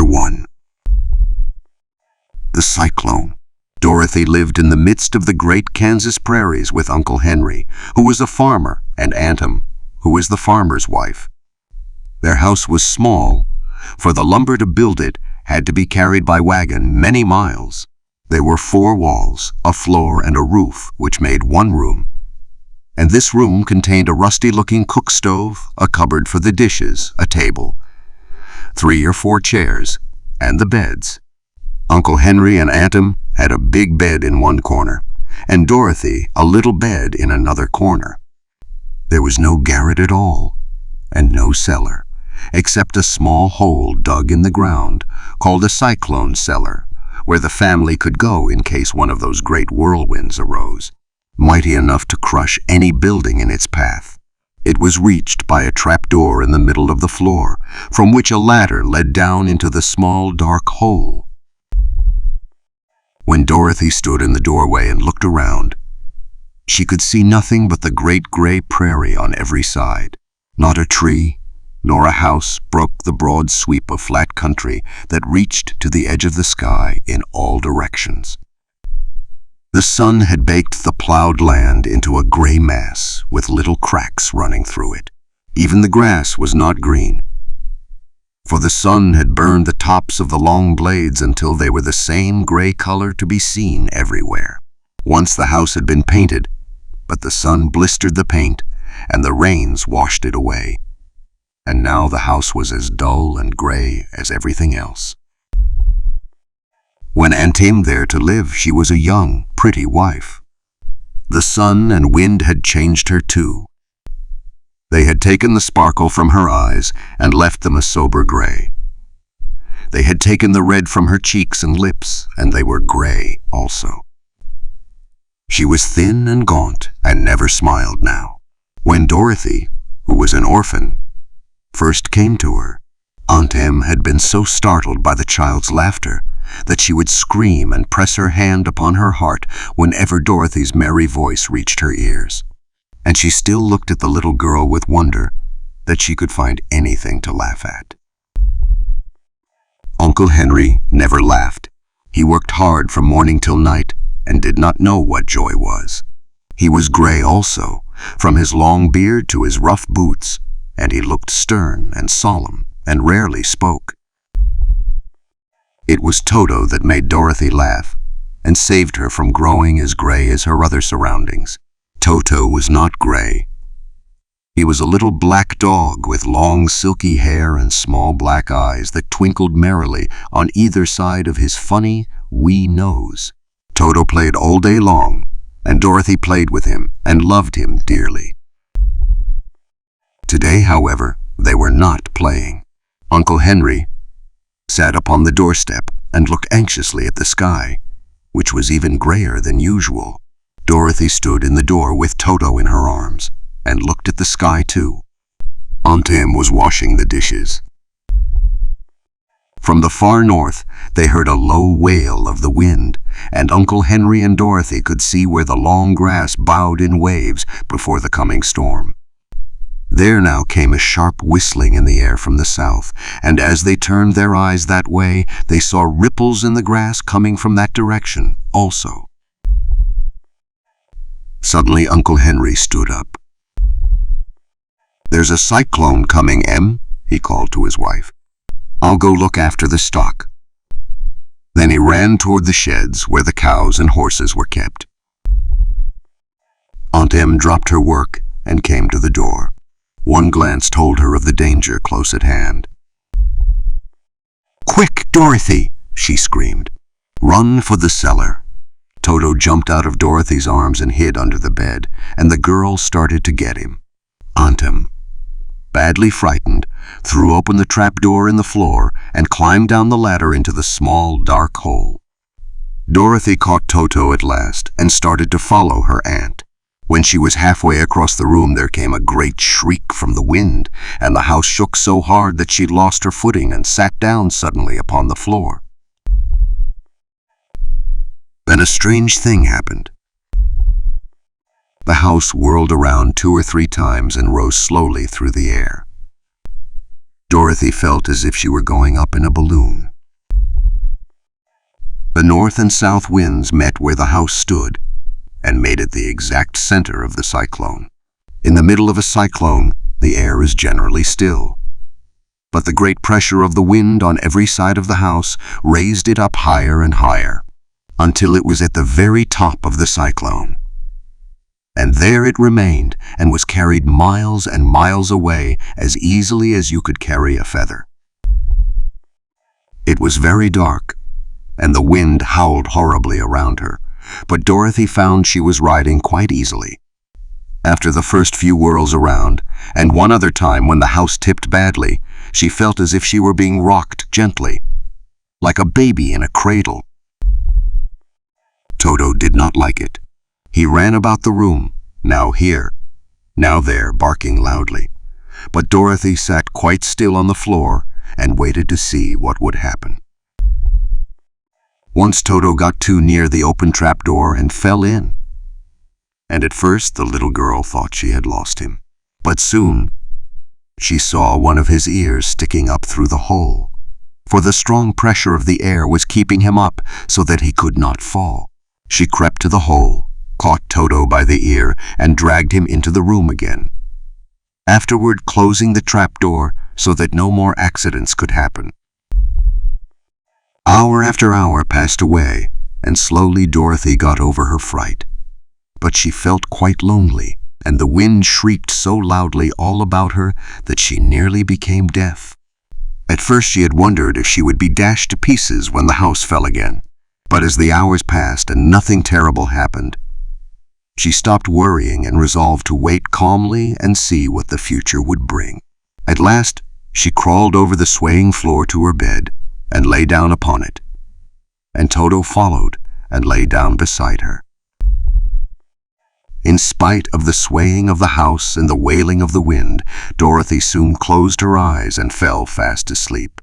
1. The Cyclone. Dorothy lived in the midst of the great Kansas prairies with Uncle Henry, who was a farmer, and Aunt Em, who was the farmer's wife. Their house was small, for the lumber to build it had to be carried by wagon many miles. There were 4 walls, a floor, and a roof, which made one room. And this room contained a rusty-looking cook stove, a cupboard for the dishes, a table, 3 or 4 chairs, and the beds. Uncle Henry and Aunt Em had a big bed in one corner, and Dorothy a little bed in another corner. There was no garret at all, and no cellar, except a small hole dug in the ground, called a cyclone cellar, where the family could go in case one of those great whirlwinds arose, mighty enough to crush any building in its path. It was reached by a trapdoor in the middle of the floor, from which a ladder led down into the small dark hole. When Dorothy stood in the doorway and looked around, she could see nothing but the great gray prairie on every side. Not a tree nor a house broke the broad sweep of flat country that reached to the edge of the sky in all directions. The sun had baked the plowed land into a gray mass with little cracks running through it. Even the grass was not green, for the sun had burned the tops of the long blades until they were the same gray color to be seen everywhere. Once the house had been painted, but the sun blistered the paint and the rains washed it away, and now the house was as dull and gray as everything else. When Aunt came there to live, she was a young, pretty wife. The sun and wind had changed her too. They had taken the sparkle from her eyes and left them a sober gray. They had taken the red from her cheeks and lips, and they were gray also. She was thin and gaunt and never smiled now. When Dorothy, who was an orphan, first came to her, Aunt Em had been so startled by the child's laughter that she would scream and press her hand upon her heart whenever Dorothy's merry voice reached her ears. And she still looked at the little girl with wonder that she could find anything to laugh at. Uncle Henry never laughed. He worked hard from morning till night and did not know what joy was. He was gray also, from his long beard to his rough boots, and he looked stern and solemn and rarely spoke. It was Toto that made Dorothy laugh and saved her from growing as gray as her other surroundings. Toto was not gray. He was a little black dog with long silky hair and small black eyes that twinkled merrily on either side of his funny, wee nose. Toto played all day long, and Dorothy played with him and loved him dearly. Today, however, they were not playing. Uncle Henry sat upon the doorstep and looked anxiously at the sky, which was even grayer than usual. Dorothy stood in the door with Toto in her arms and looked at the sky too. Aunt Em was washing the dishes. From the far north, they heard a low wail of the wind, and Uncle Henry and Dorothy could see where the long grass bowed in waves before the coming storm. There now came a sharp whistling in the air from the south, and as they turned their eyes that way, they saw ripples in the grass coming from that direction also. Suddenly Uncle Henry stood up. "There's a cyclone coming, Em," he called to his wife. "I'll go look after the stock." Then he ran toward the sheds where the cows and horses were kept. Aunt Em dropped her work and came to the door. One glance told her of the danger close at hand. "Quick, Dorothy!" she screamed. "Run for the cellar." Toto jumped out of Dorothy's arms and hid under the bed, and the girl started to get him. Aunt Em, badly frightened, threw open the trapdoor in the floor and climbed down the ladder into the small, dark hole. Dorothy caught Toto at last and started to follow her aunt. When she was halfway across the room, there came a great shriek from the wind, and the house shook so hard that she lost her footing and sat down suddenly upon the floor. Then a strange thing happened. The house whirled around 2 or 3 times and rose slowly through the air. Dorothy felt as if she were going up in a balloon. The north and south winds met where the house stood and made it the exact center of the cyclone. In the middle of a cyclone, the air is generally still. But the great pressure of the wind on every side of the house raised it up higher and higher, until it was at the very top of the cyclone. And there it remained and was carried miles and miles away as easily as you could carry a feather. It was very dark, and the wind howled horribly around her, but Dorothy found she was riding quite easily. After the first few whirls around, and one other time when the house tipped badly, she felt as if she were being rocked gently, like a baby in a cradle. Toto did not like it. He ran about the room, now here, now there, barking loudly. But Dorothy sat quite still on the floor and waited to see what would happen. Once Toto got too near the open trapdoor and fell in. And at first the little girl thought she had lost him. But soon she saw one of his ears sticking up through the hole, for the strong pressure of the air was keeping him up so that he could not fall. She crept to the hole, caught Toto by the ear, and dragged him into the room again, afterward closing the trapdoor so that no more accidents could happen. Hour after hour passed away, and slowly Dorothy got over her fright. But she felt quite lonely, and the wind shrieked so loudly all about her that she nearly became deaf. At first she had wondered if she would be dashed to pieces when the house fell again. But as the hours passed and nothing terrible happened, she stopped worrying and resolved to wait calmly and see what the future would bring. At last, she crawled over the swaying floor to her bed and lay down upon it, and Toto followed and lay down beside her. In spite of the swaying of the house and the wailing of the wind, Dorothy soon closed her eyes and fell fast asleep.